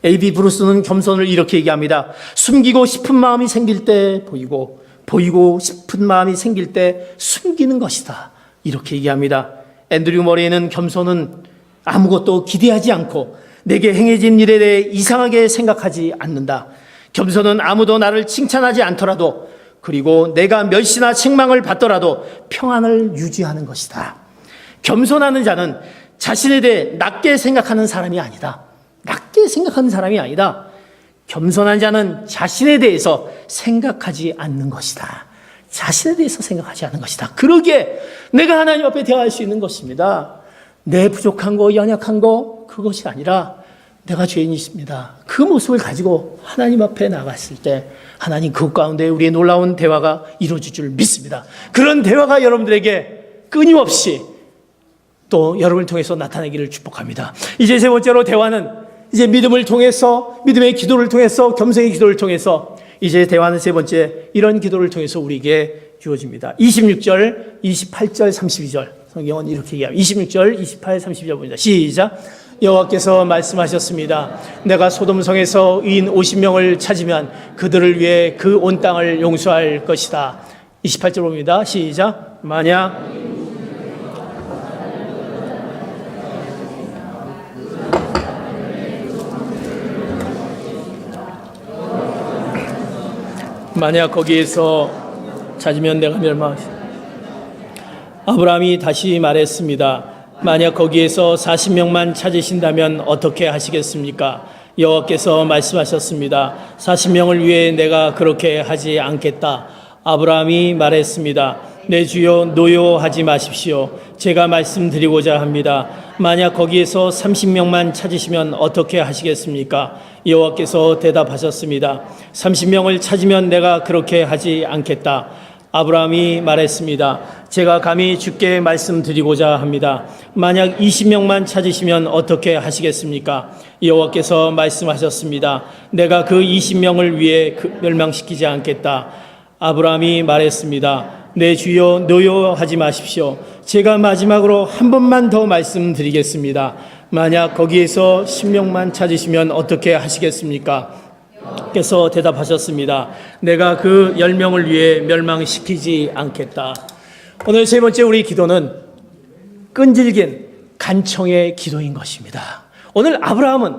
A.B. 브루스는 겸손을 이렇게 얘기합니다. 숨기고 싶은 마음이 생길 때 보이고 싶은 마음이 생길 때 숨기는 것이다. 이렇게 얘기합니다. 앤드류 머레이는 겸손은 아무것도 기대하지 않고 내게 행해진 일에 대해 이상하게 생각하지 않는다. 겸손은 아무도 나를 칭찬하지 않더라도 그리고 내가 멸시나 책망을 받더라도 평안을 유지하는 것이다. 겸손하는 자는 자신에 대해 낮게 생각하는 사람이 아니다. 낮게 생각하는 사람이 아니다. 겸손한 자는 자신에 대해서 생각하지 않는 것이다. 자신에 대해서 생각하지 않는 것이다. 그러기에 내가 하나님 앞에 대화할 수 있는 것입니다. 내 부족한 거, 연약한 거, 그것이 아니라 내가 죄인이 있습니다. 그 모습을 가지고 하나님 앞에 나갔을 때 하나님 그것 가운데 우리의 놀라운 대화가 이루어질 줄 믿습니다. 그런 대화가 여러분들에게 끊임없이 또 여러분을 통해서 나타나기를 축복합니다. 이제 세 번째로 대화는 이제 믿음을 통해서, 믿음의 기도를 통해서, 겸손의 기도를 통해서 이제 대화는 세 번째 이런 기도를 통해서 우리에게 주어집니다. 26절, 28절, 32절 성경은 이렇게 얘기합니다. 26절, 28, 32절 봅니다. 시작. 여호와께서 말씀하셨습니다. 내가 소돔성에서 의인 50명을 찾으면 그들을 위해 그 온 땅을 용서할 것이다. 28절 봅니다. 시작. 만약 만약 거기에서 찾으면 내가 멸망하시리라. 아브라함이 다시 말했습니다. 만약 거기에서 40명만 찾으신다면 어떻게 하시겠습니까? 여호와께서 말씀하셨습니다. 40명을 위해 내가 그렇게 하지 않겠다. 아브라함이 말했습니다. 내 주여, 노여하지 마십시오. 제가 말씀드리고자 합니다. 만약 거기에서 30명만 찾으시면 어떻게 하시겠습니까? 여호와께서 대답하셨습니다. 30명을 찾으면 내가 그렇게 하지 않겠다. 아브라함이 말했습니다. 제가 감히 주께 말씀드리고자 합니다. 만약 20명만 찾으시면 어떻게 하시겠습니까? 여호와께서 말씀하셨습니다. 내가 그 20명을 위해 멸망시키지 않겠다. 아브라함이 말했습니다. 내 주여, 노여하지 마십시오. 제가 마지막으로 한 번만 더 말씀드리겠습니다. 만약 거기에서 10명만 찾으시면 어떻게 하시겠습니까? 께서 대답하셨습니다. 내가 그 10명을 위해 멸망시키지 않겠다. 오늘 세 번째 우리 기도는 끈질긴 간청의 기도인 것입니다. 오늘 아브라함은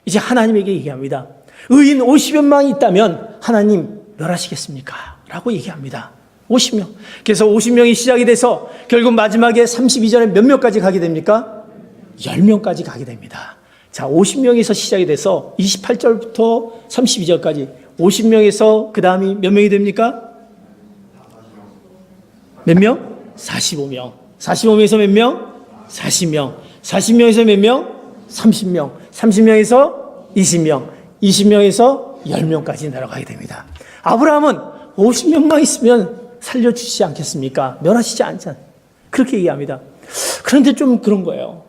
이제 하나님에게 얘기합니다. 의인 50여 명이 있다면 하나님 멸하시겠습니까? 라고 얘기합니다. 50명. 그래서 50명이 시작이 돼서 결국 마지막에 32절에 몇 명까지 가게 됩니까? 10명까지 가게 됩니다. 자, 50명에서 시작이 돼서 28절부터 32절까지 50명에서 그 다음이 몇 명이 됩니까? 몇 명? 45명. 45명에서 몇 명? 40명. 40명에서 몇 명? 30명. 30명에서 20명. 20명에서 10명까지 내려가게 됩니다. 아브라함은 50명만 있으면 살려주시지 않겠습니까? 멸하시지 않잖아요. 그렇게 얘기합니다. 그런데 좀 그런 거예요.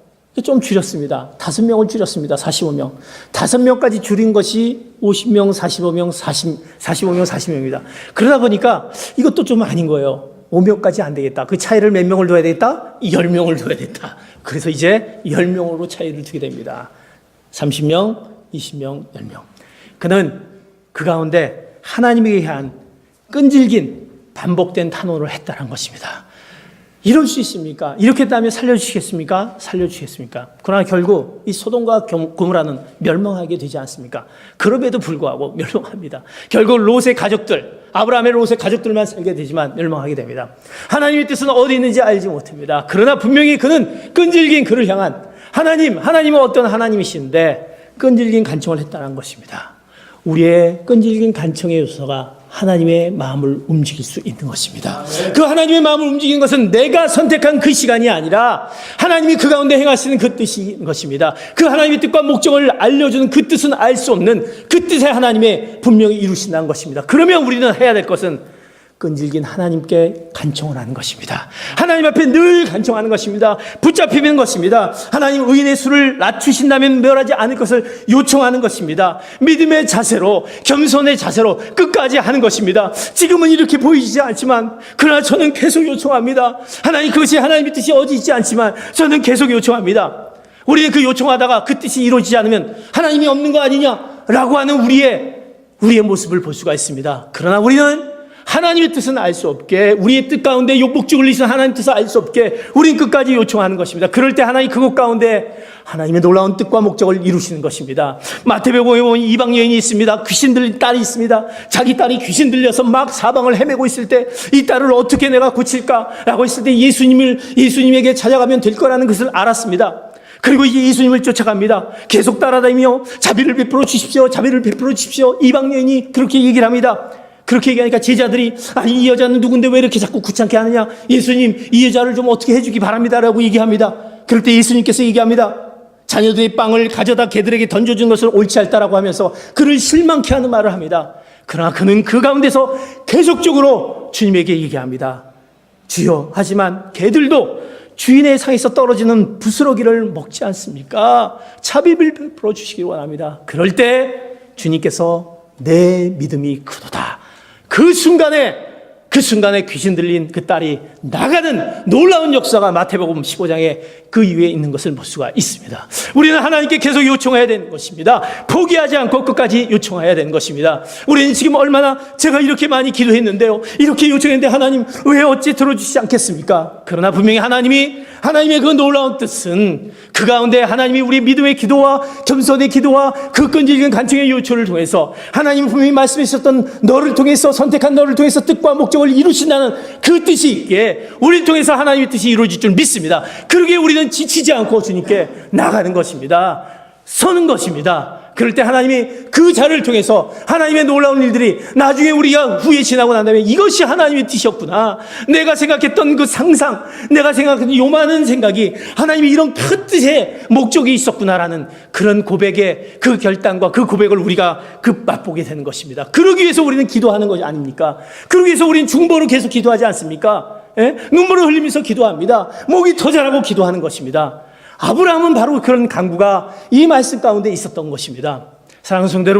좀 줄였습니다. 5명을 줄였습니다. 45명. 5명까지 줄인 것이 50명, 45명, 45명, 40명입니다. 그러다 보니까 이것도 좀 아닌 거예요. 5명까지 안 되겠다. 그 차이를 몇 명을 둬야 되겠다? 10명을 둬야 되겠다. 그래서 이제 10명으로 차이를 두게 됩니다. 30명, 20명, 10명. 그는 그 가운데 하나님에게 대한 끈질긴 반복된 탄원을 했다는 것입니다. 이럴 수 있습니까? 이렇게 했다면 살려주시겠습니까? 살려주시겠습니까? 그러나 결국 이 소돔과 고모라는 멸망하게 되지 않습니까? 그럼에도 불구하고 멸망합니다. 결국 롯의 가족들, 아브라함의 롯의 가족들만 살게 되지만 멸망하게 됩니다. 하나님의 뜻은 어디 있는지 알지 못합니다. 그러나 분명히 그는 끈질긴 그를 향한 하나님은 어떤 하나님이신데 끈질긴 간청을 했다는 것입니다. 우리의 끈질긴 간청의 요소가 하나님의 마음을 움직일 수 있는 것입니다. 그 하나님의 마음을 움직이는 것은 내가 선택한 그 시간이 아니라 하나님이 그 가운데 행하시는 그 뜻인 것입니다. 그 하나님의 뜻과 목적을 알려주는 그 뜻은 알 수 없는 그 뜻의 하나님의 분명히 이루신다는 것입니다. 그러면 우리는 해야 될 것은 끈질긴 하나님께 간청을 하는 것입니다. 하나님 앞에 늘 간청하는 것입니다. 붙잡히는 것입니다. 하나님 의인의 수를 낮추신다면 멸하지 않을 것을 요청하는 것입니다. 믿음의 자세로, 겸손의 자세로 끝까지 하는 것입니다. 지금은 이렇게 보이지 않지만 그러나 저는 계속 요청합니다. 하나님, 그것이 하나님의 뜻이 어디 있지 않지만 저는 계속 요청합니다. 우리는 그 요청하다가 그 뜻이 이루어지지 않으면 하나님이 없는 거 아니냐라고 하는 우리의 모습을 볼 수가 있습니다. 그러나 우리는 하나님의 뜻은 알 수 없게, 우리의 뜻 가운데 목적을 이루신 하나님의 뜻을 알 수 없게 우린 끝까지 요청하는 것입니다. 그럴 때 하나님 그곳 가운데 하나님의 놀라운 뜻과 목적을 이루시는 것입니다. 마태복음에 보면 이방 여인이 있습니다. 귀신 들린 딸이 있습니다. 자기 딸이 귀신 들려서 막 사방을 헤매고 있을 때 이 딸을 어떻게 내가 고칠까라고 했을 때 예수님에게 찾아가면 될 거라는 것을 알았습니다. 그리고 이제 예수님을 쫓아갑니다. 계속 따라다니며 자비를 베풀어 주십시오. 자비를 베풀어 주십시오. 이방 여인이 그렇게 얘기를 합니다. 그렇게 얘기하니까 제자들이 아니 이 여자는 누군데 왜 이렇게 자꾸 귀찮게 하느냐, 예수님 이 여자를 좀 어떻게 해주기 바랍니다라고 얘기합니다. 그럴 때 예수님께서 얘기합니다. 자녀들이 빵을 가져다 개들에게 던져준 것을 옳지 않다라고 하면서 그를 실망케 하는 말을 합니다. 그러나 그는 그 가운데서 계속적으로 주님에게 얘기합니다. 주여, 하지만 개들도 주인의 상에서 떨어지는 부스러기를 먹지 않습니까? 자비를 베풀어 주시기 원합니다. 그럴 때 주님께서 내 믿음이 크도다, 그 순간에 귀신 들린 그 딸이 나가는 놀라운 역사가 마태복음 15장에 그 이후에 있는 것을 볼 수가 있습니다. 우리는 하나님께 계속 요청해야 되는 것입니다. 포기하지 않고 끝까지 요청해야 되는 것입니다. 우리는 지금 얼마나 제가 이렇게 많이 기도했는데요, 이렇게 요청했는데 하나님 왜 어찌 들어주시지 않겠습니까? 그러나 분명히 하나님이 하나님의 그 놀라운 뜻은 그 가운데 하나님이 우리 믿음의 기도와 겸손의 기도와 그 끈질긴 간청의 요청을 통해서 하나님이 분명히 말씀하셨던 너를 통해서, 선택한 너를 통해서 뜻과 목적을 이루신다는 그 뜻이 있기에 우리를 통해서 하나님의 뜻이 이루어질 줄 믿습니다. 그러기에 우리는 지치지 않고 주님께 나가는 것입니다. 서는 것입니다. 그럴 때 하나님이 그 자를 통해서 하나님의 놀라운 일들이 나중에 우리가 후에 지나고 난 다음에 이것이 하나님의 뜻이었구나, 내가 생각했던 그 상상, 내가 생각했던 요만한 생각이 하나님이 이런 큰 뜻의 목적이 있었구나라는 그런 고백의 그 결단과 그 고백을 우리가 맛보게 되는 것입니다. 그러기 위해서 우리는 기도하는 것이 아닙니까? 그러기 위해서 우리는 중보로 계속 기도하지 않습니까? 눈물을 흘리면서 기도합니다. 목이 터져라고 기도하는 것입니다. 아브라함은 바로 그런 강구가 이 말씀 가운데 있었던 것입니다. 사랑하는 성도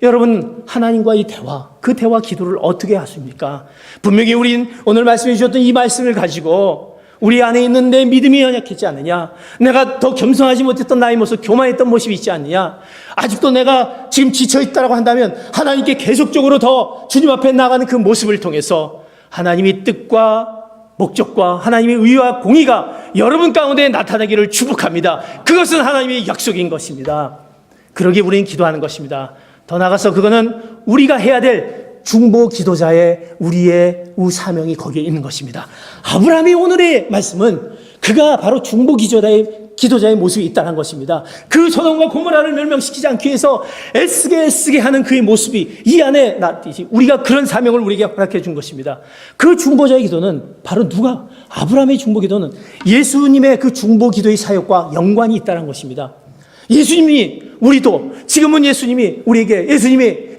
여러분 하나님과의 대화, 그 대화 기도를 어떻게 하십니까? 분명히 우린 오늘 말씀해 주셨던 이 말씀을 가지고 우리 안에 있는 내 믿음이 연약했지 않느냐, 내가 더 겸손하지 못했던 나의 모습, 교만했던 모습이 있지 않느냐, 아직도 내가 지금 지쳐있다고 한다면 하나님께 계속적으로 더 주님 앞에 나가는 그 모습을 통해서 하나님의 뜻과 목적과 하나님의 의와 공의가 여러분 가운데 나타나기를 축복합니다. 그것은 하나님의 약속인 것입니다. 그러기에 우리는 기도하는 것입니다. 더 나아가서 그거는 우리가 해야 될 중보 기도자의 우리의 사명이 거기에 있는 것입니다. 아브라함의 오늘의 말씀은 그가 바로 중보 기도자의 모습이 있다는 것입니다. 그 소돔과 고모라를 멸망시키지 않기 위해서 애쓰게 하는 그의 모습이 이 안에 나타나듯이 우리가 그런 사명을 우리에게 허락해 준 것입니다. 그 중보자의 기도는 바로 누가? 아브라함의 중보 기도는 예수님의 그 중보 기도의 사역과 연관이 있다는 것입니다. 예수님이, 우리도 지금은 예수님이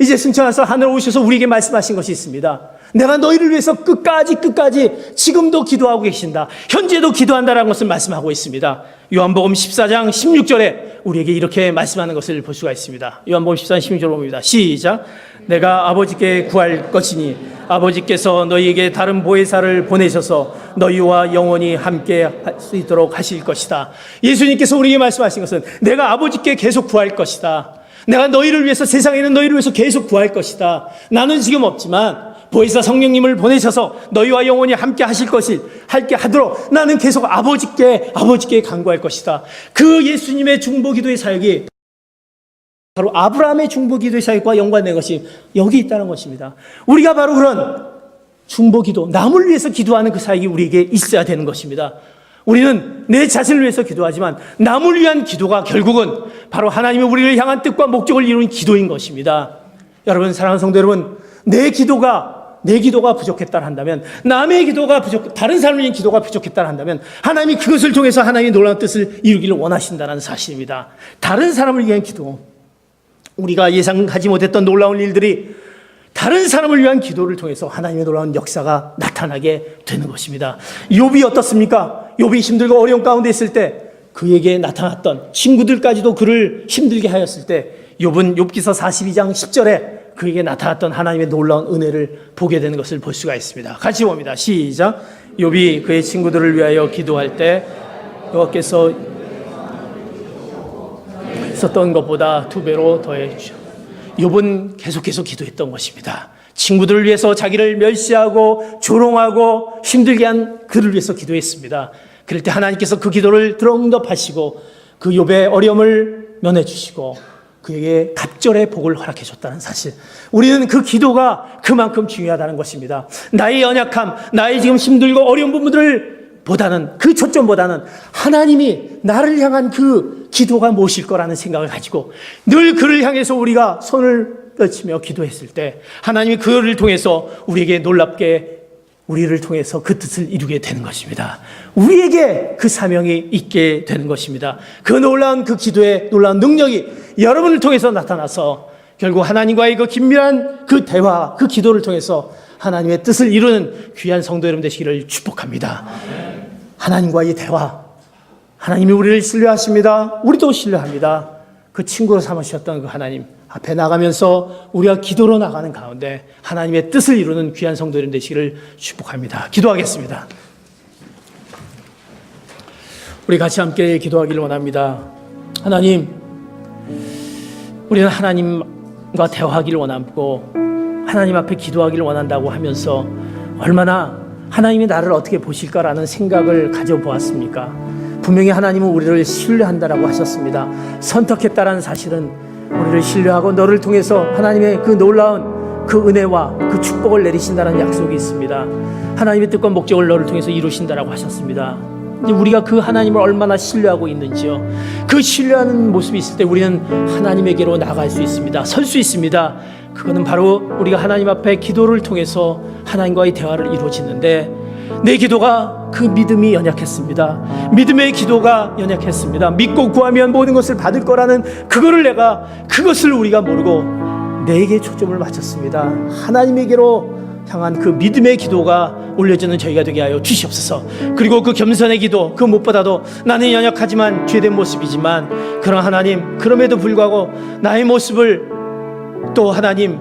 이제 승천하셔서 하늘에 오셔서 우리에게 말씀하신 것이 있습니다. 내가 너희를 위해서 끝까지 지금도 기도하고 계신다, 현재도 기도한다라는 것을 말씀하고 있습니다. 요한복음 14장 16절에 우리에게 이렇게 말씀하는 것을 볼 수가 있습니다. 요한복음 14장 16절 봅니다. 시작. 내가 아버지께 구할 것이니 아버지께서 너희에게 다른 보혜사를 보내셔서 너희와 영원히 함께 할 수 있도록 하실 것이다. 예수님께서 우리에게 말씀하신 것은 내가 아버지께 계속 구할 것이다. 내가 너희를 위해서, 세상에 있는 너희를 위해서 계속 구할 것이다. 나는 지금 없지만 보혜사 성령님을 보내셔서 너희와 영원히 함께 함께 하도록 나는 계속 아버지께 간구할 것이다. 그 예수님의 중보기도의 사역이 바로 아브라함의 중보기도의 사역과 연관된 것이 여기 있다는 것입니다. 우리가 바로 그런 중보기도, 남을 위해서 기도하는 그 사역이 우리에게 있어야 되는 것입니다. 우리는 내 자신을 위해서 기도하지만 남을 위한 기도가 결국은 바로 하나님의 우리를 향한 뜻과 목적을 이루는 기도인 것입니다. 여러분, 사랑하는 성도 여러분, 내 기도가 부족했다 한다면, 남의 기도가 다른 사람을 위한 기도가 부족했다 한다면 하나님이 그것을 통해서 하나님의 놀라운 뜻을 이루기를 원하신다는 사실입니다. 다른 사람을 위한 기도, 우리가 예상하지 못했던 놀라운 일들이 다른 사람을 위한 기도를 통해서 하나님의 놀라운 역사가 나타나게 되는 것입니다. 욥이 어떻습니까? 욥이 힘들고 어려운 가운데 있을 때 그에게 나타났던 친구들까지도 그를 힘들게 하였을 때 욥은 욥기서 42장 10절에 그에게 나타났던 하나님의 놀라운 은혜를 보게 되는 것을 볼 수가 있습니다. 같이 봅니다. 시작. 욥이 그의 친구들을 위하여 기도할 때 여호와께서 있었던 것보다 2배로 더해 주셔. 욥은 계속해서 기도했던 것입니다. 친구들을 위해서 자기를 멸시하고 조롱하고 힘들게 한 그를 위해서 기도했습니다. 그럴 때 하나님께서 그 기도를 들어응답하시고 그 욥의 어려움을 면해주시고 그에게 갑절의 복을 허락해 줬다는 사실, 우리는 그 기도가 그만큼 중요하다는 것입니다. 나의 연약함, 나의 지금 힘들고 어려운 부분들을 보다는, 그 초점보다는 하나님이 나를 향한 그 기도가 무엇일 거라는 생각을 가지고 늘 그를 향해서 우리가 손을 뻗치며 기도했을 때 하나님이 그를 통해서 우리에게 놀랍게 우리를 통해서 그 뜻을 이루게 되는 것입니다. 우리에게 그 사명이 있게 되는 것입니다. 그 놀라운 그 기도의 놀라운 능력이 여러분을 통해서 나타나서 결국 하나님과의 그 긴밀한 그 대화, 그 기도를 통해서 하나님의 뜻을 이루는 귀한 성도 여러분 되시기를 축복합니다. 하나님과의 대화, 하나님이 우리를 신뢰하십니다. 우리도 신뢰합니다. 그 친구로 삼으셨던 그 하나님 앞에 나가면서 우리가 기도로 나가는 가운데 하나님의 뜻을 이루는 귀한 성도 여러분 되시기를 축복합니다. 기도하겠습니다. 우리 같이 함께 기도하기를 원합니다. 하나님, 우리는 하나님과 대화하기를 원하고 하나님 앞에 기도하기를 원한다고 하면서 얼마나 하나님이 나를 어떻게 보실까라는 생각을 가져보았습니까? 분명히 하나님은 우리를 신뢰한다라고 하셨습니다. 선택했다라는 사실은 우리를 신뢰하고 너를 통해서 하나님의 그 놀라운 그 은혜와 그 축복을 내리신다는 약속이 있습니다. 하나님의 뜻과 목적을 너를 통해서 이루신다라고 하셨습니다. 이제 우리가 그 하나님을 얼마나 신뢰하고 있는지요. 그 신뢰하는 모습이 있을 때 우리는 하나님에게로 나갈 수 있습니다. 설 수 있습니다. 그거는 바로 우리가 하나님 앞에 기도를 통해서 하나님과의 대화를 이루어지는데, 내 기도가 그 믿음이 연약했습니다. 믿음의 기도가 연약했습니다. 믿고 구하면 모든 것을 받을 거라는 그것을 우리가 모르고 내게 초점을 맞췄습니다. 하나님에게로 향한 그 믿음의 기도가 올려지는 저희가 되게 하여 주시옵소서. 그리고 그 겸손의 기도, 그 무엇보다도 나는 연약하지만 죄된 모습이지만 그런 하나님, 그럼에도 불구하고 나의 모습을 또 하나님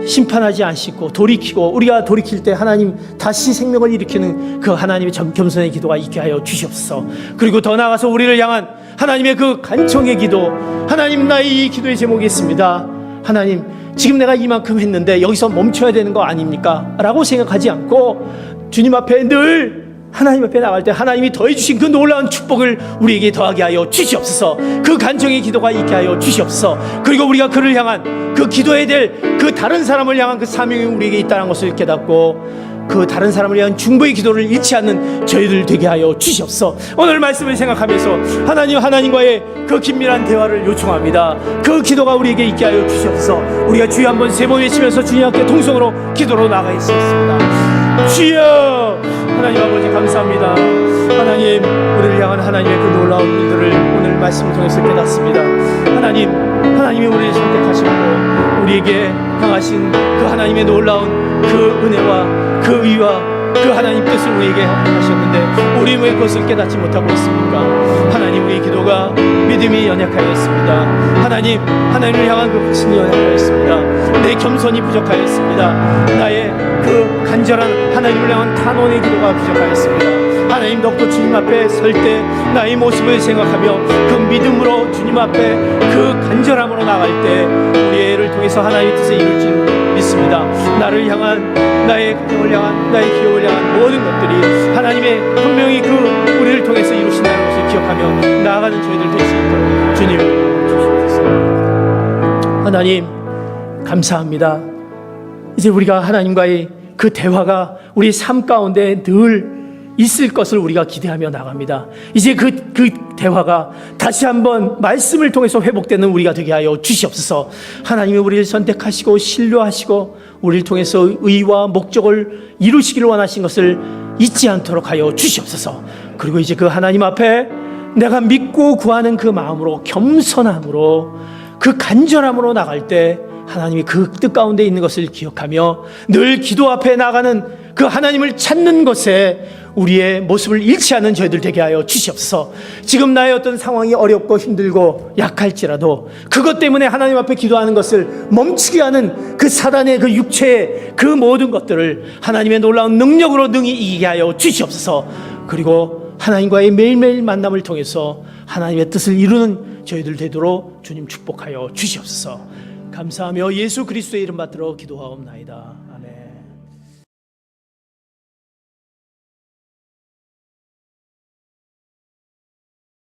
심판하지 않으시고 돌이키고, 우리가 돌이킬 때 하나님 다시 생명을 일으키는 그 하나님의 겸손의 기도가 있게 하여 주시옵소서. 그리고 더 나아가서 우리를 향한 하나님의 그 간청의 기도, 하나님 나의 이 기도의 제목이 있습니다. 하나님, 지금 내가 이만큼 했는데 여기서 멈춰야 되는 거 아닙니까? 라고 생각하지 않고 주님 앞에 늘 하나님 앞에 나갈 때 하나님이 더해 주신 그 놀라운 축복을 우리에게 더하게 하여 주시옵소서. 그 간청의 기도가 있게 하여 주시옵소서. 그리고 우리가 그를 향한 그 기도해야 될 그 다른 사람을 향한 그 사명이 우리에게 있다는 것을 깨닫고 그 다른 사람을 위한 중보의 기도를 잃지 않는 저희들 되게 하여 주시옵소서. 오늘 말씀을 생각하면서 하나님과의 그 긴밀한 대화를 요청합니다. 그 기도가 우리에게 있게 하여 주시옵소서. 우리가 주여 한번 세 번 외치면서 주님 앞에 통성으로 기도로 나가겠습니다. 주여, 하나님 아버지 감사합니다. 하나님, 우리를 향한 하나님의 그 놀라운 일들을 오늘 말씀을 통해서 깨닫습니다. 하나님이 우리를 선택하셨고 우리에게 향하신 그 하나님의 놀라운 그 은혜와 그 의와 그 하나님 뜻을 우리에게 하셨는데 우리 왜 그것을 깨닫지 못하고 있습니까? 하나님, 우리의 기도가 믿음이 연약하였습니다. 하나님을 향한 그 확신이 연약하였습니다. 내 겸손이 부족하였습니다. 나의 그 간절한 하나님을 향한 탄원의 기도가 부족하였습니다. 하나님, 덕도 주님 앞에 설 때 나의 모습을 생각하며 그 믿음으로 주님 앞에 그 간절함으로 나갈 때 우리의 애를 통해서 하나님의 뜻을 이룰 줄 믿습니다. 나를 향한, 나의 가정을 향한, 나의 기업을 향한 모든 것들이 하나님의 분명히 그 우리를 통해서 이루신다는 것을 기억하며 나아가는 저희들 될 수 있도록 주님 주시옵소서. 하나님 감사합니다. 이제 우리가 하나님과의 그 대화가 우리 삶 가운데 늘 있을 것을 우리가 기대하며 나갑니다. 이제 그 대화가 다시 한번 말씀을 통해서 회복되는 우리가 되게 하여 주시옵소서. 하나님이 우리를 선택하시고 신뢰하시고 우리를 통해서 의와 목적을 이루시기를 원하신 것을 잊지 않도록 하여 주시옵소서. 그리고 이제 그 하나님 앞에 내가 믿고 구하는 그 마음으로, 겸손함으로, 그 간절함으로 나갈 때 하나님이 그 뜻 가운데 있는 것을 기억하며 늘 기도 앞에 나가는 그 하나님을 찾는 것에 우리의 모습을 잃지 않는 저희들 되게 하여 주시옵소서. 지금 나의 어떤 상황이 어렵고 힘들고 약할지라도 그것 때문에 하나님 앞에 기도하는 것을 멈추게 하는 그 사단의 그 육체의 그 모든 것들을 하나님의 놀라운 능력으로 능히 이기게 하여 주시옵소서. 그리고 하나님과의 매일매일 만남을 통해서 하나님의 뜻을 이루는 저희들 되도록 주님 축복하여 주시옵소서. 감사하며 예수 그리스도의 이름 받들어 기도하옵나이다. 아멘.